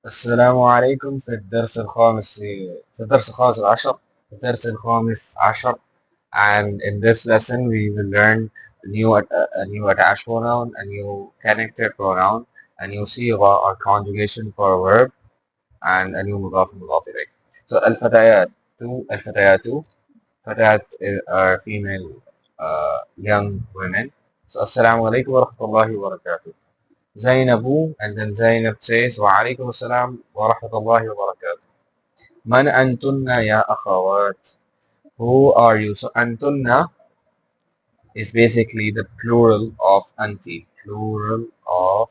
السلام عليكم في الدرس الخامس عشر and in this lesson we will learn a new attached pronoun, a new connected pronoun, a new صيغة or conjugation for a verb and a new مضاف إليه. So الفتيات فتيات are female young women. So السلام عليكم ورحمة الله وبركاته. Zainabu, and then Zainab says, Wa alaikum assalam wa rahmatullahi wa barakatuh. Man antunna ya akhawat. Who are you? So antunna is basically the plural of anti. Plural of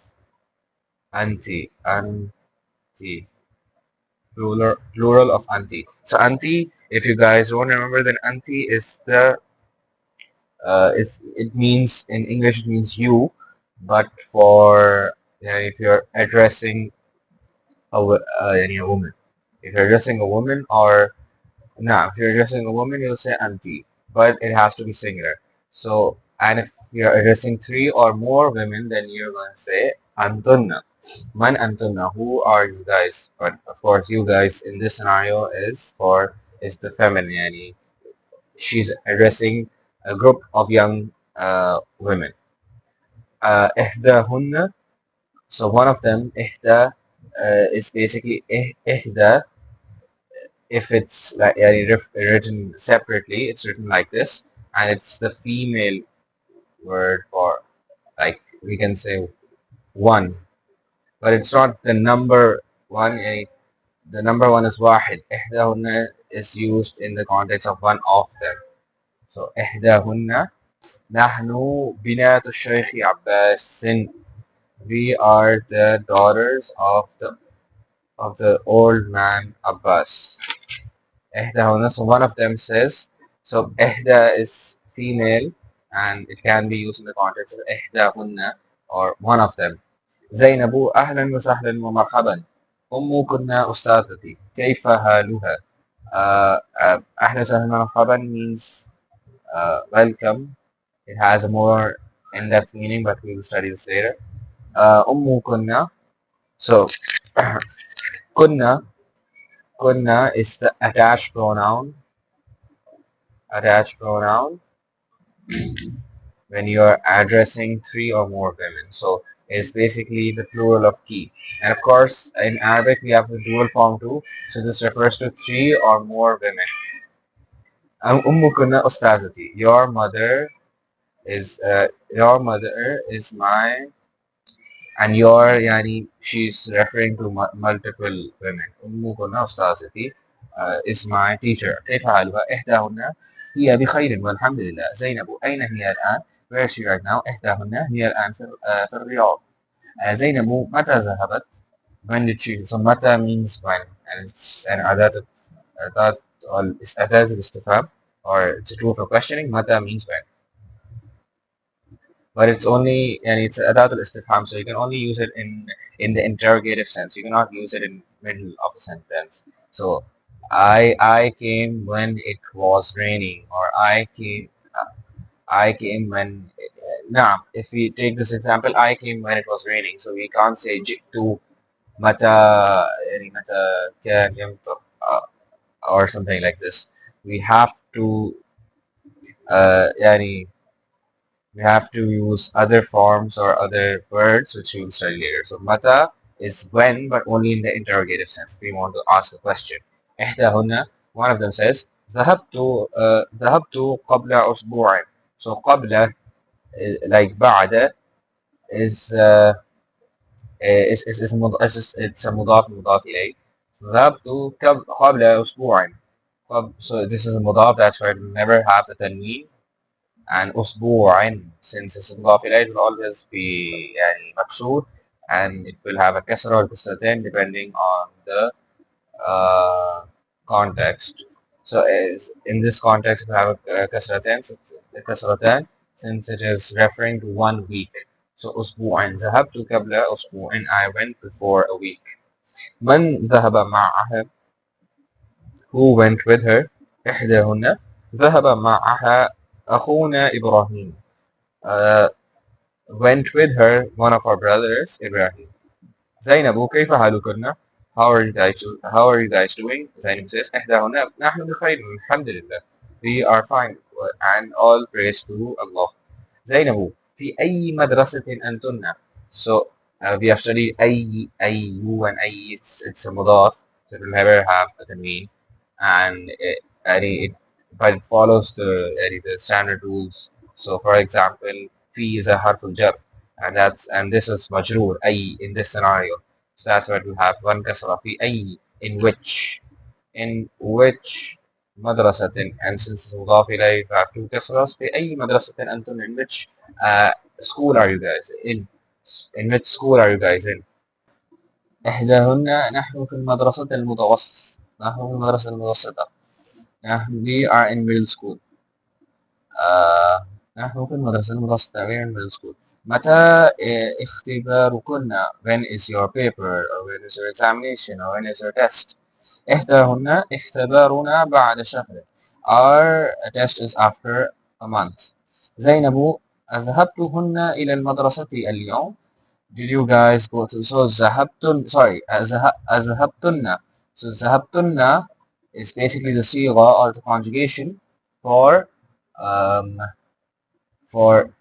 anti. Anti. Plural of anti. So anti, if you guys don't remember, then anti is it means, in English it means you, but for, if you're addressing a woman. If you're addressing a woman, or nah, if you're addressing a woman, you'll say auntie, but it has to be singular. So, and if you're addressing three or more women, then you're going to say antunna. Man antunna. Who are you guys? But of course, you guys in this scenario is the feminine. Yani she's addressing a group of young women. Ihdahunna. So one of them, ihda, is basically ihda. If it's like written separately, it's written like this, and it's the female word for, like, we can say one, but it's not the number one. The number one is wahid. إحداهن is used in the context of one of them. So إحداهن نحن بنات الشيخ عباس. We are the daughters of the old man Abbas. إحداهن. So one of them says, so إحدى is female and it can be used in the context of إحداهن or one of them. زينب أهلا وسهلا ومرحبا. أمكن أستاذتي كيف حالها. أهلا وسهلا ومرحبا means welcome. It has a more in-depth meaning, but we will study this later. أمكن. So كنا is the attached pronoun. Attached pronoun when you are addressing three or more women. So it's basically the plural of ki. And of course, in Arabic, we have the dual form too. So this refers to three or more women. Ummukunna ustazati. Your mother is my, and she's referring to multiple women. أمكن أستاذتي is my teacher. كيف حالها؟ إحداهن هي بخير والحمد لله. زينب أين هي الآن؟ Where is she right now؟ إحداهن هي الآن في الرياض. زينب متى ذهبت؟ When did she? So متى means when, and it's an أداة it's أداة الاستفهام, or it's a tool for questioning. متى means when. But it's only, and it's adatul istifham, so you can only use it in the interrogative sense. You cannot use it in middle of a sentence. So I came when it was raining, or I came when. Now, if we take this example, I came when it was raining. So we can't say جئت متى يعني متى كان يمطر or something like this. We have to يعني we have to use other forms or other words which we will study later. So mata is when, but only in the interrogative sense. If we want to ask a question. إحداهن, one of them says ذهبت قبل أسبوع. So قبل, like بعد, is it's a مضاف إليه. ذهبت قبل أسبوع. So this is a مضاف, that's why it will never have the tanween. And أسبوع, since it's مضاف إليه, it will always be يعني مكسور, and it will have a كسرة or كسرتين depending on the context. So in this context, it will have a كسرتين since it is referring to 1 week. So أسبوع. ذهبت قبل أسبوع. I went before a week. من ذهب معها? Who went with her? إحداهن ذهب معها أخونا إبراهيم. Went with her one of our brothers, Ibrahim. زينب كيف حالكن? How are you guys doing? Zainab says, إحداهن نحن بخير الحمد لله. We are fine and all praise to Allah. زينب في أي مدرسة أنتن? So we have studied أي you and أي it's a مضاف, so it will never have a tanween, and but it follows the standard rules. So for example, في is a harf al-jar, and this is majroor أي in this scenario. So that's why we have one kasra في أي, in which مدرسة, and since it's مضاف إليه we have two kasras. في أي مدرسة أنتم, in which school are you guys in which school are you guys in? إحداهن نحن في المدرسة المتوسطة. نحن في المدرسة المتوسطة. نحن we are in middle school. آه نحن في المدرسة المتوسطة. we are in middle school. متى اختباركن? when is your paper, or when is your examination, or when is your test? إحداهن اختبارنا بعد شهر. Our test is after a month. زينب أذهبتهن إلى المدرسة اليوم. Did you guys go to, so ذهبتن, sorry, أذهبتن. So ذهبتن is basically the صيغة or the conjugation for um, for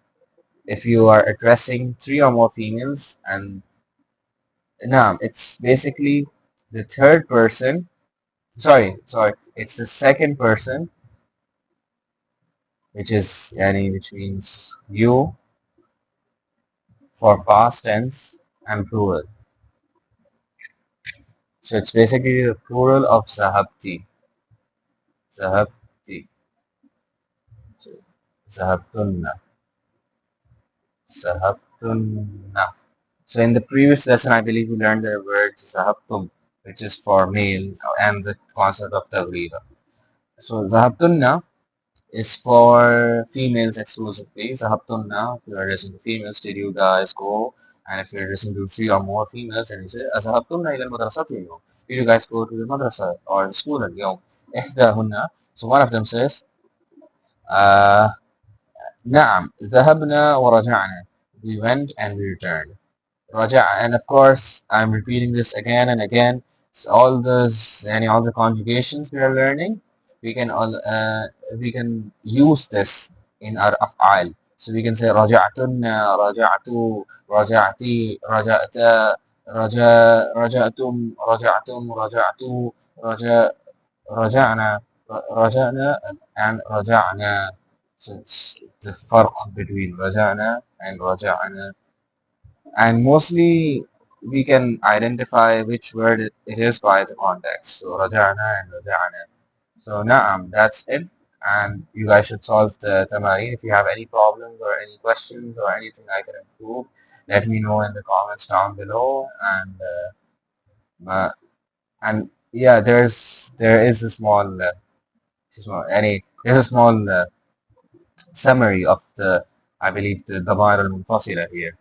if you are addressing three or more females, and now it's basically the third person. Sorry, it's the second person, which means you for past tense and plural. So it's basically the plural of zahabti. Zahabti. So, zahabtunna. Zahabtunna. So in the previous lesson, I believe we learned the word zahabtum, which is for male, and the concept of tawriba. So zahabtunna is for females exclusively. Zahabtunna, if you are listening to females, did you guys go? And if you're listening to three or more females, and you say, Zahabtunna ila al-madrasati al-yawm. Did you guys go to the madrasa or the school al-yawm? إحداهن. So one of them says, uh, نعم, ذهبنا ورجعنا. We went and we returned. Raja, and of course, I'm repeating this again and again. So all the conjugations we are learning, we can use this in our af'al. So we can say raja'tunna, raja'tu, raja'ti, raja'ta, raja'tum, raja'tum, raja'tu, raja'na, raja'na, and raja'na. So it's the farq between raja'na and raja'na, and mostly we can identify which word it is by the context. So rajana and rajana. So na'am, that's it. And you guys should solve the tamareen. If you have any problems or any questions or anything I can improve, let me know in the comments down below. And yeah, there is a small summary of the, I believe, the damar al-munfasila here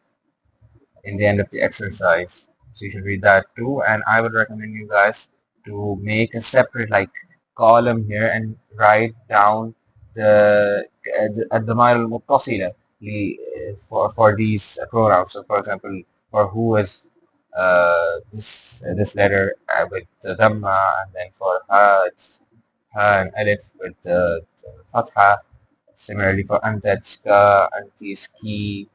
in the end of the exercise. So you should read that too. And I would recommend you guys to make a separate column here and write down the الضمائر المتصلة for these pronouns. So for example, for who is this letter with the dhamma, and then for ha it's ha and alif with the fatha. Similarly for anta it's ka, anti is ki,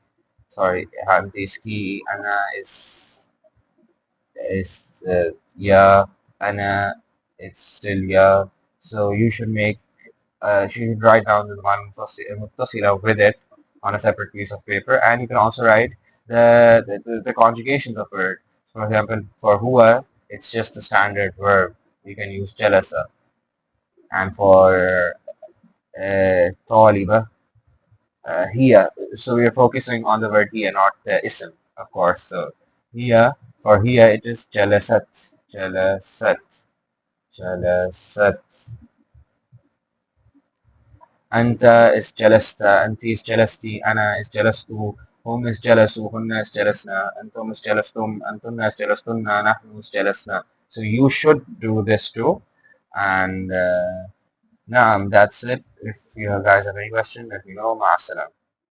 sorry, Hantiski Ana is yeah, Ana it's still yeah. So you should write down the one muttasila with it on a separate piece of paper, and you can also write the conjugations of it. For example, for huwa, it's just the standard verb. You can use jalasa, and for taliba, here. So we are focusing on the word here, not the ism, of course. So here, for here, it is jalasat, jalasat, jalasat. Anta is jalasta, anti is jalasti, ana is jalastu, hum is jalasu, hunna is jalasna, antum is jalastum, antunna is jalastunna, nahnu is jalasna. So you should do this too. And naam, that's it. If you guys have any question, let me know. Ma'asalam.